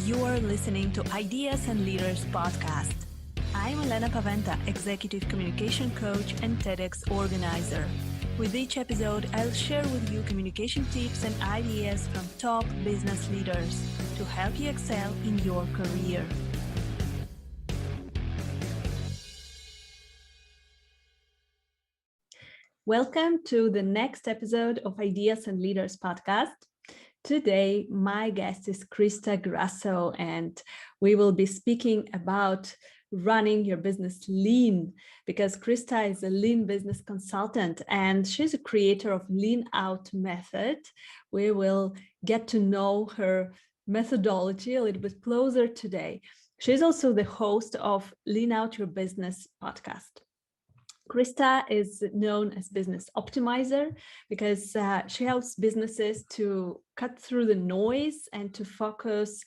You are listening to Ideas and Leaders podcast. I'm Elena Paweta, Executive Communication Coach and TEDx organizer. With each episode, I'll share with you communication tips and ideas from top business leaders to help you excel in your career. Welcome to the next episode of Ideas and Leaders podcast. Today, my guest is Crista Grasso, and we will be speaking about running your business lean, because Crista is a lean business consultant and she's a creator of Lean Out method. We will get to know her methodology a little bit closer today. She's also the host of Lean Out Your Business podcast. Crista is known as business optimizer because she helps businesses to cut through the noise and to focus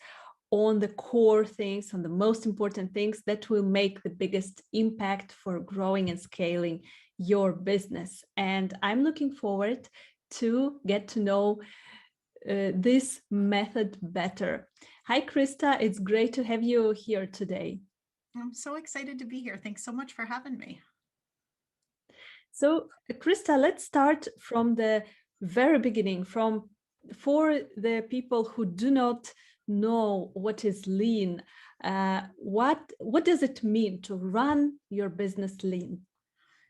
on the core things, on the most important things that will make the biggest impact for growing and scaling your business. And I'm looking forward to get to know this method better. Hi, Crista. It's great to have you here today. I'm so excited to be here. Thanks so much for having me. So, Crista, let's start from the very beginning, for the people who do not know what is lean. What does it mean to run your business lean?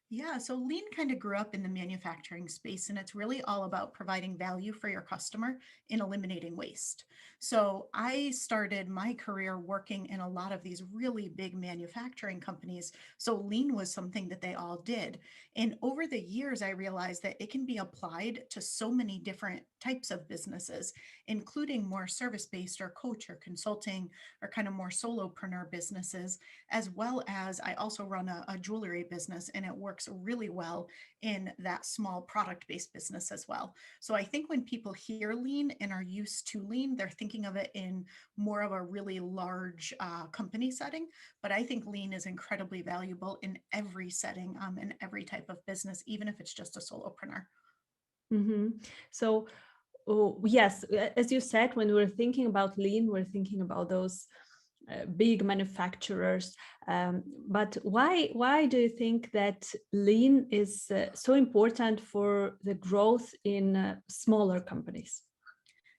Yeah, so lean kind of grew up in the manufacturing space, and it's really all about providing value for your customer and eliminating waste. So I started my career working in a lot of these really big manufacturing companies. So lean was something that they all did. And over the years, I realized that it can be applied to so many different types of businesses, including more service-based or coach or consulting or kind of more solopreneur businesses, as well as I also run a jewelry business, and it works really well in that small product-based business as well. So I think when people hear lean and are used to lean, they're thinking of it in more of a really large company setting. But I think lean is incredibly valuable in every setting, in every type of business, even if it's just a solopreneur. Mm-hmm. So, yes, as you said, when we're thinking about lean, we're thinking about those big manufacturers. But why do you think that lean is so important for the growth in smaller companies?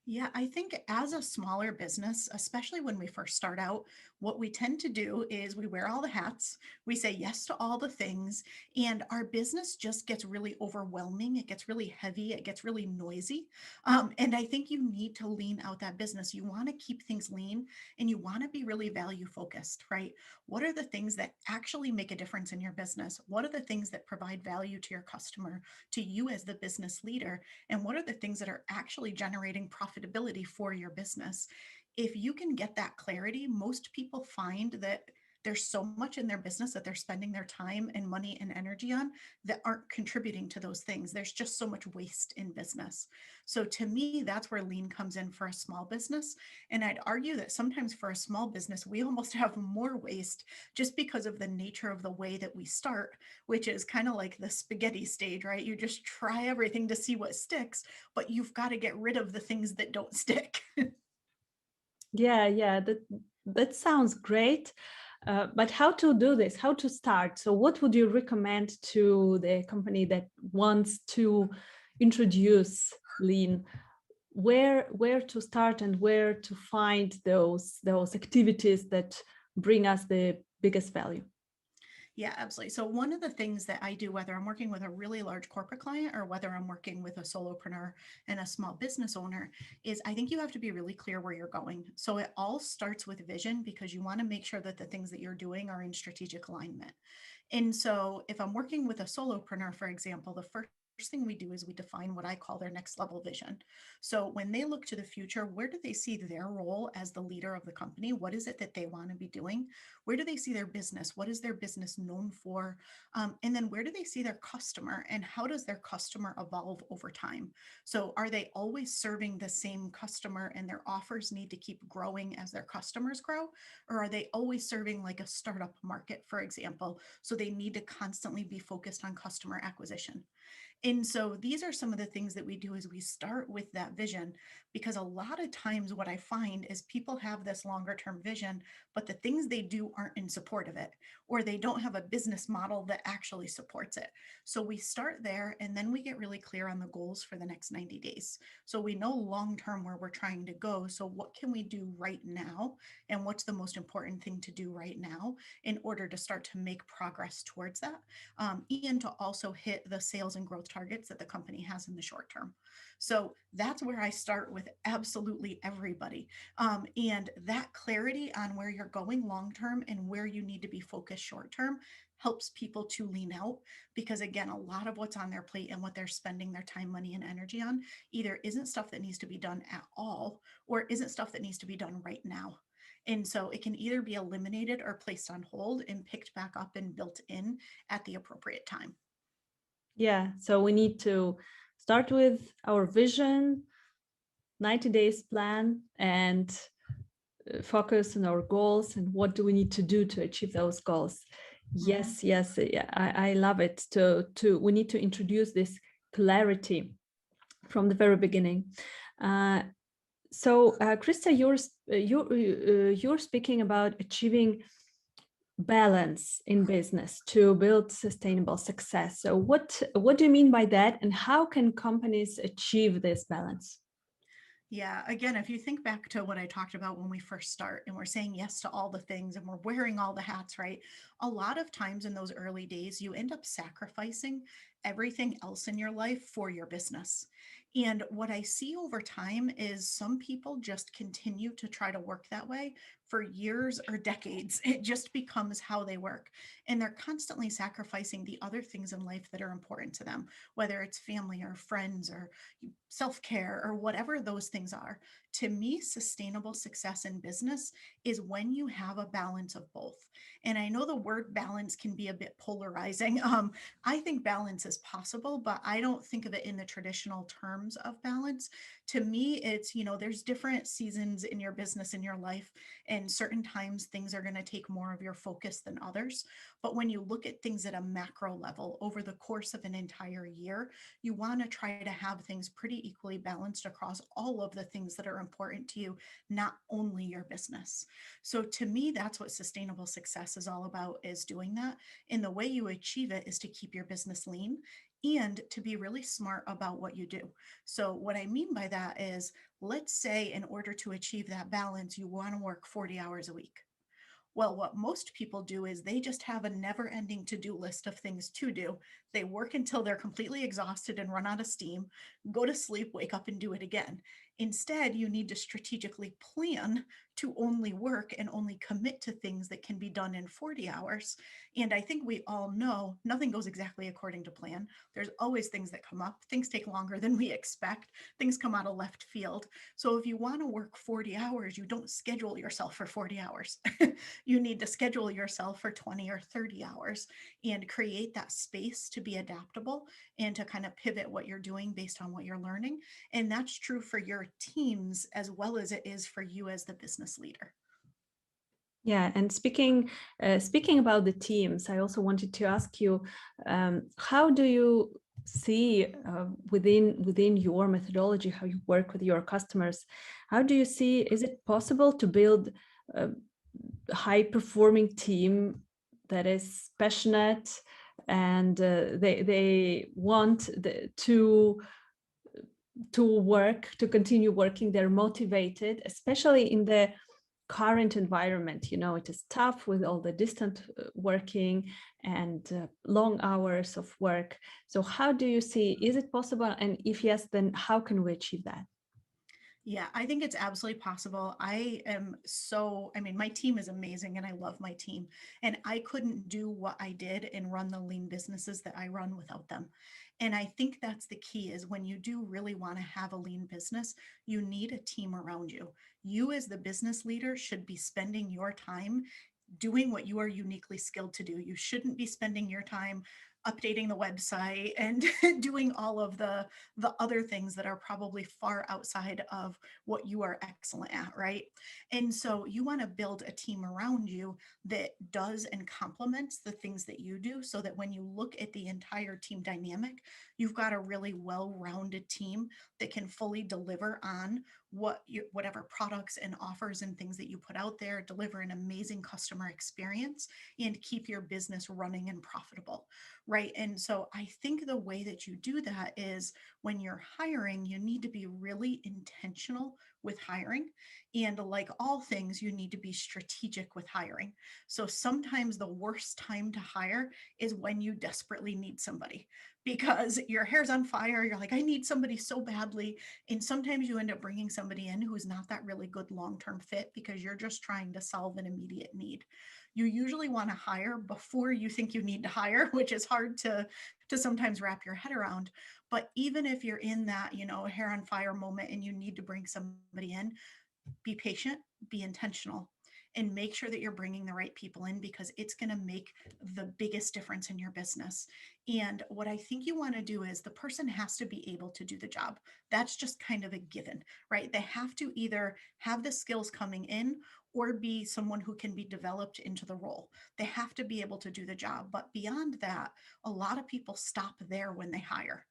Yeah, I think as a smaller business, especially when we first start out, what we tend to do is we wear all the hats, we say yes to all the things, and our business just gets really overwhelming. It gets really heavy, it gets really noisy. And I think you need to lean out that business. You want to keep things lean and you want to be really value focused, right? What are the things that actually make a difference in your business? What are the things that provide value to your customer, to you as the business leader? And what are the things that are actually generating profitability for your business? If you can get that clarity, most people find that there's so much in their business that they're spending their time and money and energy on that aren't contributing to those things. There's just so much waste in business. So to me, that's where lean comes in for a small business. And I'd argue that sometimes for a small business, we almost have more waste just because of the nature of the way that we start, which is kind of like the spaghetti stage, right? You just try everything to see what sticks, but you've got to get rid of the things that don't stick. Yeah, that sounds great. But how to do this? How to start? So, what would you recommend to the company that wants to introduce lean? Where to start and where to find those activities that bring us the biggest value? Yeah, absolutely. So one of the things that I do, whether I'm working with a really large corporate client or whether I'm working with a solopreneur and a small business owner, is I think you have to be really clear where you're going. So it all starts with vision, because you want to make sure that the things that you're doing are in strategic alignment. And so if I'm working with a solopreneur, for example, the first thing we do is we define what I call their next level vision. So when they look to the future, where do they see their role as the leader of the company? What is it that they want to be doing? Where do they see their business? What is their business known for? And then where do they see their customer, and how does their customer evolve over time? So are they always serving the same customer and their offers need to keep growing as their customers grow? Or are they always serving like a startup market, for example? So they need to constantly be focused on customer acquisition. And so these are some of the things that we do is we start with that vision, because a lot of times what I find is people have this longer term vision, but the things they do aren't in support of it, or they don't have a business model that actually supports it. So we start there and then we get really clear on the goals for the next 90 days. So we know long term where we're trying to go. So what can we do right now? And what's the most important thing to do right now in order to start to make progress towards that? And to also hit the sales and growth targets that the company has in the short term. So that's where I start with absolutely everybody. And that clarity on where you're going long term and where you need to be focused short term helps people to lean out, because again, a lot of what's on their plate and what they're spending their time, money, and energy on either isn't stuff that needs to be done at all, or isn't stuff that needs to be done right now. And so it can either be eliminated or placed on hold and picked back up and built in at the appropriate time. Yeah, so we need to start with our vision, 90 days plan, and focus on our goals and what do we need to do to achieve those goals. Yes, yes, yeah, I love it. We need to introduce this clarity from the very beginning. Crista, you're speaking about achieving balance in business to build sustainable success. So what do you mean by that, and how can companies achieve this balance? Yeah, again, if you think back to what I talked about when we first start and we're saying yes to all the things and we're wearing all the hats, right? A lot of times in those early days, you end up sacrificing everything else in your life for your business. And what I see over time is some people just continue to try to work that way for years or decades. It just becomes how they work. And they're constantly sacrificing the other things in life that are important to them, whether it's family or friends or self care or whatever those things are. To me, sustainable success in business is when you have a balance of both. And I know the word balance can be a bit polarizing. I think balance is possible, but I don't think of it in the traditional terms of balance. To me, it's, there's different seasons in your business, in your life, and certain times things are going to take more of your focus than others. But when you look at things at a macro level over the course of an entire year, you want to try to have things pretty equally balanced across all of the things that are important to you, not only your business. So to me, that's what sustainable success is all about, is doing that. And the way you achieve it is to keep your business lean and to be really smart about what you do. So what I mean by that is, let's say in order to achieve that balance, you want to work 40 hours a week. Well, what most people do is they just have a never ending to do list of things to do. They work until they're completely exhausted and run out of steam, go to sleep, wake up, and do it again. Instead, you need to strategically plan to only work and only commit to things that can be done in 40 hours. And I think we all know nothing goes exactly according to plan. There's always things that come up. Things take longer than we expect. Things come out of left field. So if you want to work 40 hours, you don't schedule yourself for 40 hours. You need to schedule yourself for 20 or 30 hours and create that space to be adaptable and to kind of pivot what you're doing based on what you're learning. And that's true for your teams as well as it is for you as the business leader. Yeah, and speaking about the teams, I also wanted to ask you, how do you see within your methodology, how you work with your customers? How do you see, is it possible to build a high performing team that is passionate and they want to continue working, they're motivated, especially in the current environment? It is tough with all the distant working and long hours of work. So how do you see, is it possible, and if yes, then how can we achieve that? Yeah, I think it's absolutely possible. My team is amazing and I love my team. And I couldn't do what I did and run the lean businesses that I run without them. And I think that's the key, is when you do really want to have a lean business, you need a team around you. You as the business leader should be spending your time doing what you are uniquely skilled to do. You shouldn't be spending your time updating the website and doing all of the other things that are probably far outside of what you are excellent at, right? And so you want to build a team around you that does and complements the things that you do, so that when you look at the entire team dynamic, You've got a really well-rounded team that can fully deliver on whatever products and offers and things that you put out there, deliver an amazing customer experience, and keep your business running and profitable, right? And so I think the way that you do that is when you're hiring, you need to be really intentional with hiring. And like all things, you need to be strategic with hiring. So sometimes the worst time to hire is when you desperately need somebody because your hair's on fire. You're like, I need somebody so badly. And sometimes you end up bringing somebody in who's not that really good long-term fit because you're just trying to solve an immediate need. You usually want to hire before you think you need to hire, which is hard to sometimes wrap your head around. But even if you're in that, hair on fire moment and you need to bring somebody in, be patient, be intentional, and make sure that you're bringing the right people in because it's going to make the biggest difference in your business. And what I think you want to do is the person has to be able to do the job. That's just kind of a given, right? They have to either have the skills coming in or be someone who can be developed into the role. They have to be able to do the job. But beyond that, a lot of people stop there when they hire.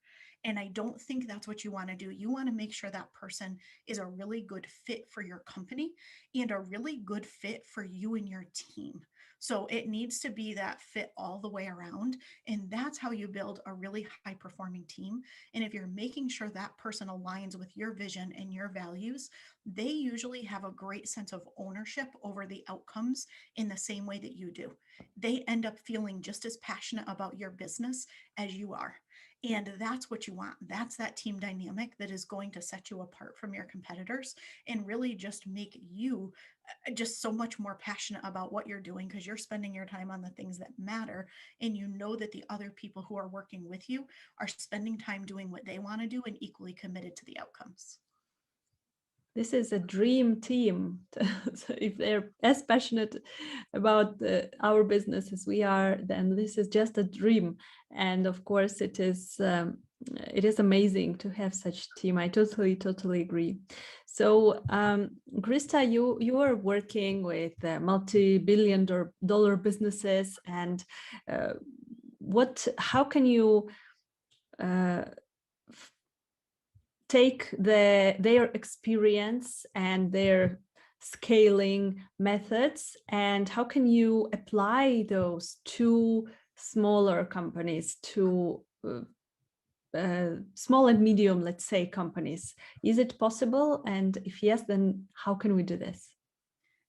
And I don't think that's what you want to do. You want to make sure that person is a really good fit for your company and a really good fit for you and your team. So it needs to be that fit all the way around. And that's how you build a really high performing team. And if you're making sure that person aligns with your vision and your values, they usually have a great sense of ownership over the outcomes in the same way that you do. They end up feeling just as passionate about your business as you are. And that's what you want. That's that team dynamic that is going to set you apart from your competitors and really just make you just so much more passionate about what you're doing because you're spending your time on the things that matter. And you know that the other people who are working with you are spending time doing what they want to do and equally committed to the outcomes. This is a dream team. So if they're as passionate about our business as we are, then this is just a dream. And of course, it is amazing to have such team. I totally agree. So, Krista, you are working with multi-billion-dollar businesses, and how can you take their experience and their scaling methods, and how can you apply those to smaller companies, to small and medium, let's say, companies? Is it possible? And if yes, then how can we do this?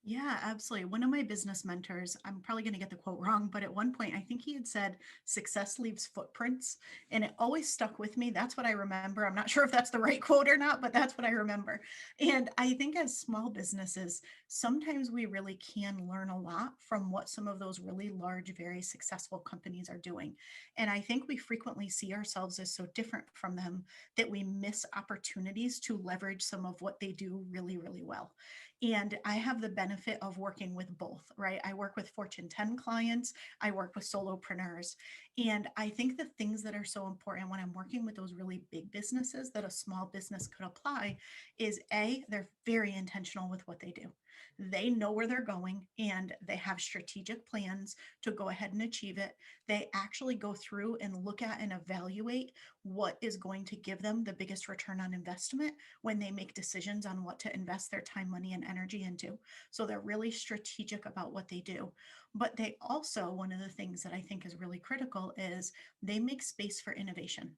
Yeah, absolutely. One of my business mentors, I'm probably going to get the quote wrong, but at one point, I think he had said, success leaves footprints. And it always stuck with me. That's what I remember. I'm not sure if that's the right quote or not, but that's what I remember. And I think as small businesses, sometimes we really can learn a lot from what some of those really large, very successful companies are doing. And I think we frequently see ourselves as so different from them that we miss opportunities to leverage some of what they do really, really well. And I have the benefit of working with both, right? I work with Fortune 10 clients, I work with solopreneurs. And I think the things that are so important when I'm working with those really big businesses that a small business could apply is A, they're very intentional with what they do. They know where they're going and they have strategic plans to go ahead and achieve it. They actually go through and look at and evaluate what is going to give them the biggest return on investment when they make decisions on what to invest their time, money, and energy into. So they're really strategic about what they do. But they also, one of the things that I think is really critical is they make space for innovation.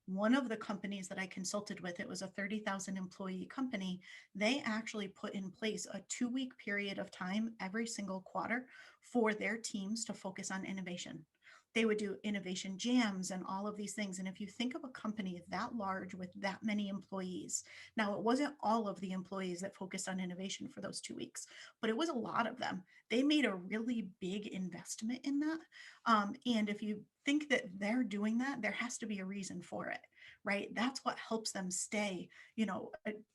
One of the companies that I consulted with, it was a 30,000 employee company. They actually put in place a 2-week period of time every single quarter for their teams to focus on innovation. They would do innovation jams and all of these things. And if you think of a company that large with that many employees, now it wasn't all of the employees that focused on innovation for those 2 weeks, but it was a lot of them. They made a really big investment in that. And if you think that they're doing that, there has to be a reason for it, right? That's what helps them stay,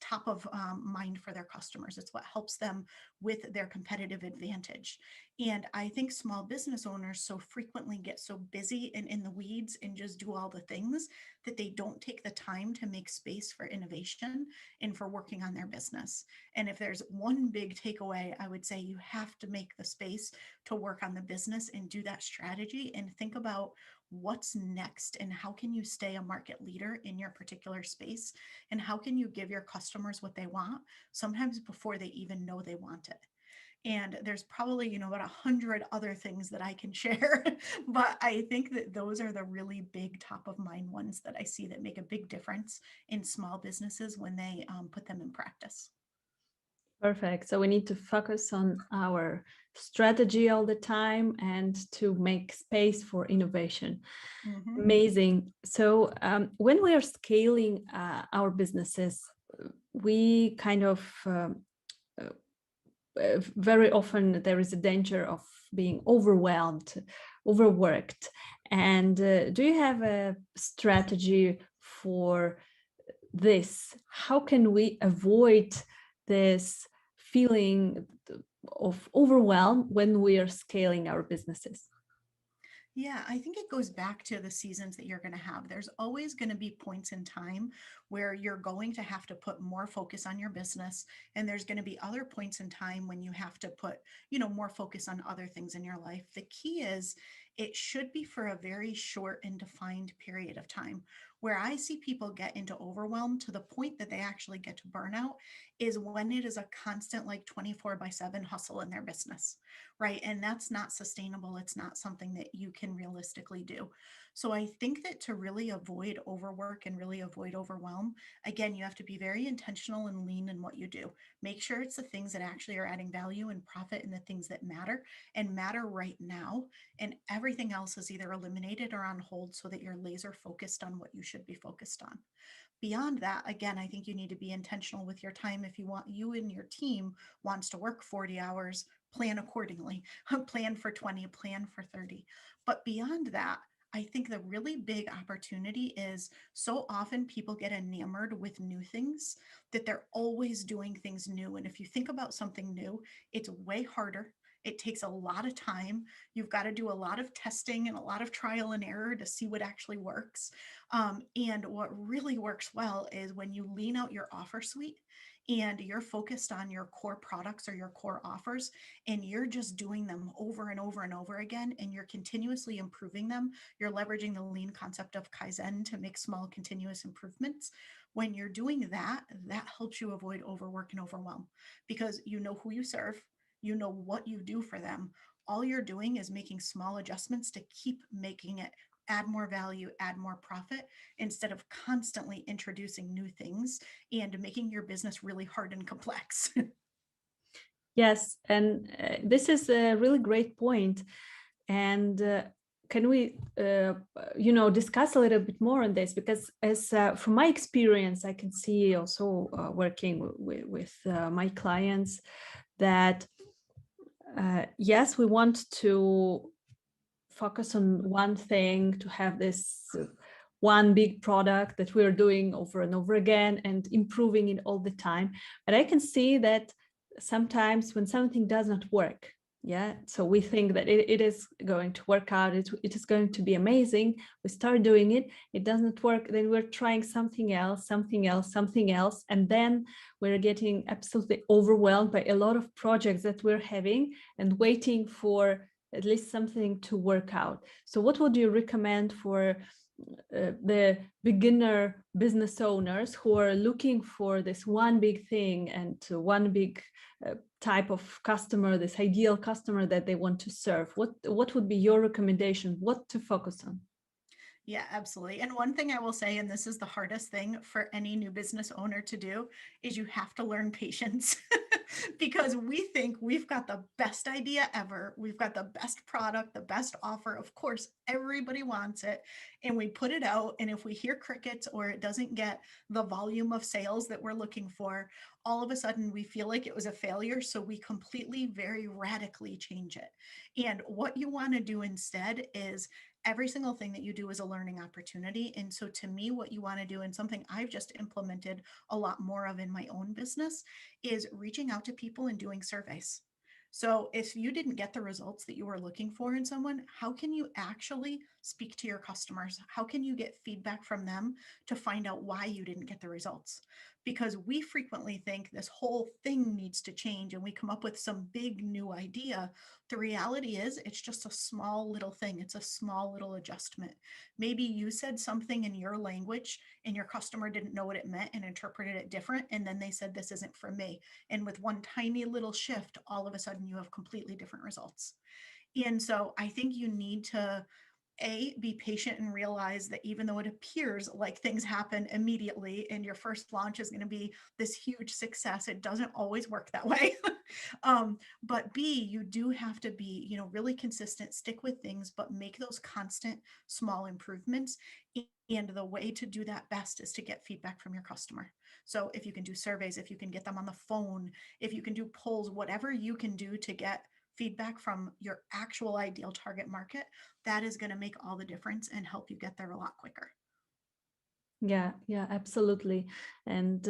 top of mind for their customers. It's what helps them with their competitive advantage. And I think small business owners so frequently get so busy and in the weeds and just do all the things that they don't take the time to make space for innovation and for working on their business. And if there's one big takeaway, I would say you have to make the space to work on the business and do that strategy and think about what's next and how can you stay a market leader in your particular space, and how can you give your customers what they want, sometimes before they even know they want it. And there's probably, about 100 other things that I can share, but I think that those are the really big top of mind ones that I see that make a big difference in small businesses when they put them in practice. Perfect. So we need to focus on our strategy all the time and to make space for innovation. Mm-hmm. Amazing. So when we are scaling our businesses, we kind of very often there is a danger of being overwhelmed, overworked. And do you have a strategy for this? How can we avoid this feeling of overwhelm when we are scaling our businesses? Yeah, I think it goes back to the seasons that you're going to have. There's always going to be points in time where you're going to have to put more focus on your business. And there's going to be other points in time when you have to put, more focus on other things in your life. The key is it should be for a very short and defined period of time. Where I see people get into overwhelm to the point that they actually get to burnout is when it is a constant, like 24/7 hustle in their business, right? And that's not sustainable. It's not something that you can realistically do. So I think that to really avoid overwork and really avoid overwhelm, again, you have to be very intentional and lean in what you do. Make sure it's the things that actually are adding value and profit and the things that matter and matter right now. And everything else is either eliminated or on hold so that you're laser focused on what you should be focused on. Beyond that, again, I think you need to be intentional with your time. If you and your team wants to work 40 hours, plan accordingly. Plan for 20, plan for 30. But beyond that, I think the really big opportunity is so often people get enamored with new things that they're always doing things new. And if you think about something new, it's way harder. It takes a lot of time. You've got to do a lot of testing and a lot of trial and error to see what actually works. And what really works well is when you lean out your offer suite and you're focused on your core products or your core offers, and you're just doing them over and over and over again, and you're continuously improving them. You're leveraging the lean concept of Kaizen to make small continuous improvements. When you're doing that, that helps you avoid overwork and overwhelm because you know who you serve, you know what you do for them. All you're doing is making small adjustments to keep making it add more value, add more profit, instead of constantly introducing new things and making your business really hard and complex. Yes, and this is a really great point. And can we, discuss a little bit more on this? Because as from my experience, I can see also working with my clients that yes, we want to focus on one thing, to have this one big product that we're doing over and over again and improving it all the time. But I can see that sometimes when something does not work, yeah, so we think that it is going to work out, it is going to be amazing. We start doing it, it doesn't work, then we're trying something else, something else, something else, and then we're getting absolutely overwhelmed by a lot of projects that we're having and waiting for at least something to work out. So what would you recommend for the beginner business owners who are looking for this one big thing and one big type of customer, this ideal customer that they want to serve? What would be your recommendation? What to focus on? Yeah, absolutely. And one thing I will say, and this is the hardest thing for any new business owner to do, is you have to learn patience because we think we've got the best idea ever. We've got the best product, the best offer. Of course, everybody wants it. And we put it out. And if we hear crickets or it doesn't get the volume of sales that we're looking for, all of a sudden we feel like it was a failure. So we completely, very radically change it. And what you want to do instead is every single thing that you do is a learning opportunity. And so to me, what you want to do, and something I've just implemented a lot more of in my own business, is reaching out to people and doing surveys. So if you didn't get the results that you were looking for in someone, how can you actually speak to your customers? How can you get feedback from them to find out why you didn't get the results? because we frequently think this whole thing needs to change and we come up with some big new idea. The reality is it's just a small little thing. It's a small little adjustment. Maybe you said something in your language and your customer didn't know what it meant and interpreted it different. And then they said, this isn't for me. And with one tiny little shift, all of a sudden you have completely different results. And so I think you need to be patient and realize that even though it appears like things happen immediately and your first launch is going to be this huge success, it doesn't always work that way. But B, you do have to be, really consistent, stick with things, but make those constant small improvements. And the way to do that best is to get feedback from your customer. So if you can do surveys, if you can get them on the phone, if you can do polls, whatever you can do to get feedback from your actual ideal target market, that is going to make all the difference and help you get there a lot quicker. Yeah, absolutely. And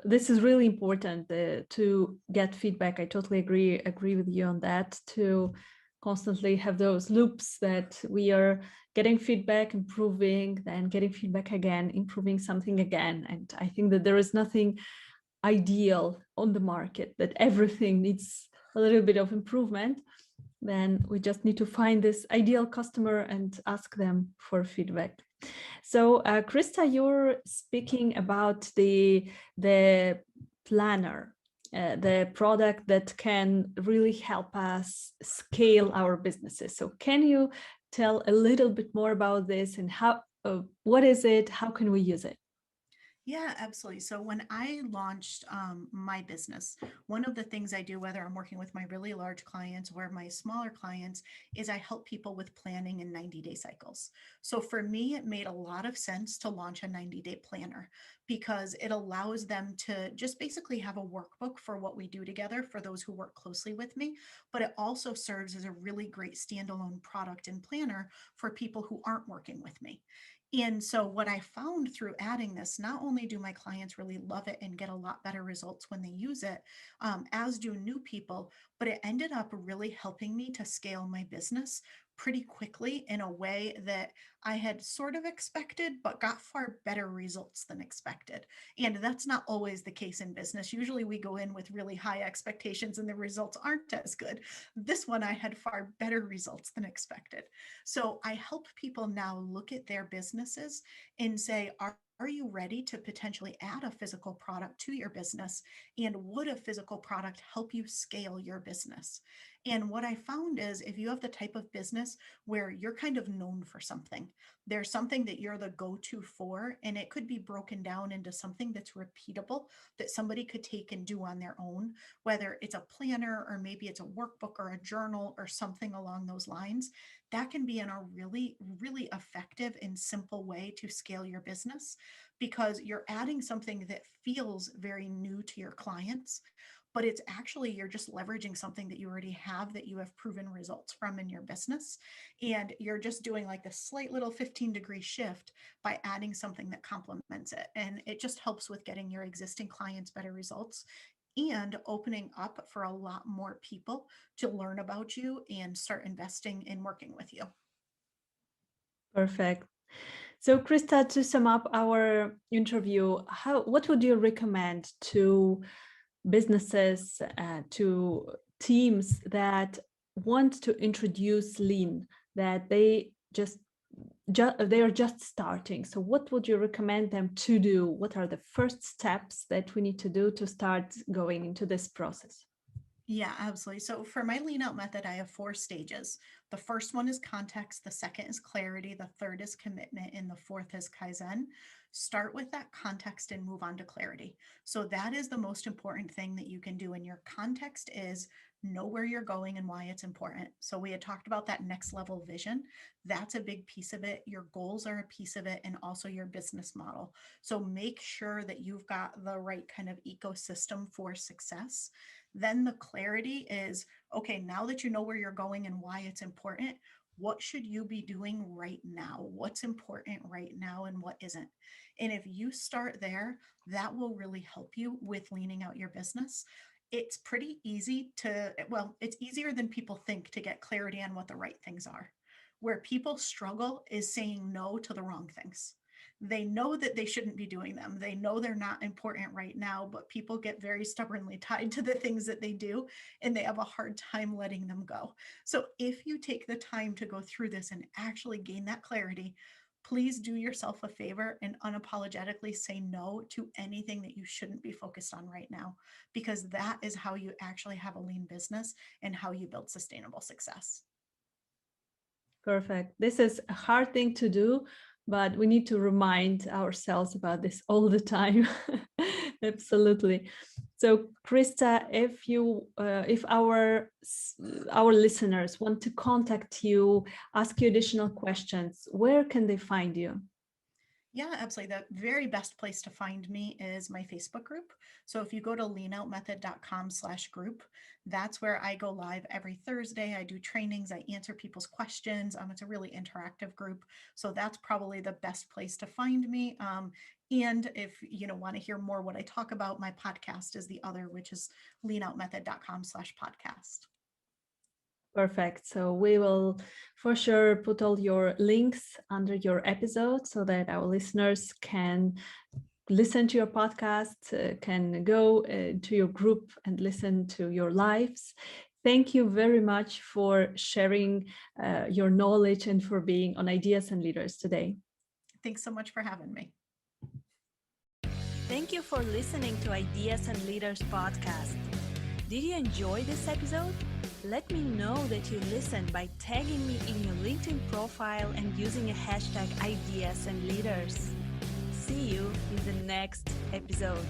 this is really important to get feedback. I totally agree with you on that, to constantly have those loops that we are getting feedback, improving, then getting feedback again, improving something again. And I think that there is nothing ideal on the market, that everything needs a little bit of improvement. Then we just need to find this ideal customer and ask them for feedback. So Crista, you're speaking about the planner, the product that can really help us scale our businesses. So can you tell a little bit more about this and how, what is it? How can we use it? Yeah, absolutely. So when I launched my business, one of the things I do, whether I'm working with my really large clients or my smaller clients, is I help people with planning in 90-day cycles. So for me, it made a lot of sense to launch a 90-day planner because it allows them to just basically have a workbook for what we do together for those who work closely with me. But it also serves as a really great standalone product and planner for people who aren't working with me. And so, what I found through adding this, not only do my clients really love it and get a lot better results when they use it, as do new people, but it ended up really helping me to scale my business pretty quickly in a way that I had sort of expected, but got far better results than expected. And that's not always the case in business. Usually we go in with really high expectations and the results aren't as good. This one, I had far better results than expected. So I help people now look at their businesses and say, are you ready to potentially add a physical product to your business? And would a physical product help you scale your business? And what I found is if you have the type of business where you're kind of known for something, there's something that you're the go to for, and it could be broken down into something that's repeatable that somebody could take and do on their own, whether it's a planner or maybe it's a workbook or a journal or something along those lines. That can be in a really, really effective and simple way to scale your business because you're adding something that feels very new to your clients, but it's actually you're just leveraging something that you already have that you have proven results from in your business. And you're just doing like this slight little 15-degree shift by adding something that complements it. And it just helps with getting your existing clients better results and opening up for a lot more people to learn about you and start investing in working with you. Perfect. So Crista, to sum up our interview, what would you recommend to businesses, to teams that want to introduce lean, that they are just starting? So what would you recommend them to do? What are the first steps that we need to do to start going into this process? Yeah, absolutely. So for my lean out method, I have 4 stages. The first one is context, the second is clarity, the third is commitment, and the fourth is Kaizen. Start with that context and move on to clarity. So that is the most important thing that you can do. And your context is know where you're going and why it's important. So we had talked about that next level vision. That's a big piece of it. Your goals are a piece of it, and also your business model. So make sure that you've got the right kind of ecosystem for success. Then the clarity is, okay, now that you know where you're going and why it's important, what should you be doing right now? What's important right now and what isn't? And if you start there, that will really help you with leaning out your business. It's pretty easy it's easier than people think to get clarity on what the right things are. Where people struggle is saying no to the wrong things. They know that they shouldn't be doing them. They know they're not important right now, but people get very stubbornly tied to the things that they do, and they have a hard time letting them go. So if you take the time to go through this and actually gain that clarity, please do yourself a favor and unapologetically say no to anything that you shouldn't be focused on right now, because that is how you actually have a lean business and how you build sustainable success. Perfect. This is a hard thing to do, but we need to remind ourselves about this all the time. Absolutely. So, Crista, if our listeners want to contact you, ask you additional questions, where can they find you? Yeah, absolutely. The very best place to find me is my Facebook group. So if you go to leanoutmethod.com/group, that's where I go live every Thursday. I do trainings, I answer people's questions. It's a really interactive group. So that's probably the best place to find me. And if you want to hear more what I talk about, my podcast is the other, which is leanoutmethod.com/podcast. Perfect. So we will for sure put all your links under your episode so that our listeners can listen to your podcast, can go to your group and listen to your lives. Thank you very much for sharing your knowledge and for being on Ideas and Leaders today. Thanks so much for having me. Thank you for listening to Ideas and Leaders podcast. Did you enjoy this episode? Let me know that you listened by tagging me in your LinkedIn profile and using a hashtag Ideas and Leaders. See you in the next episode.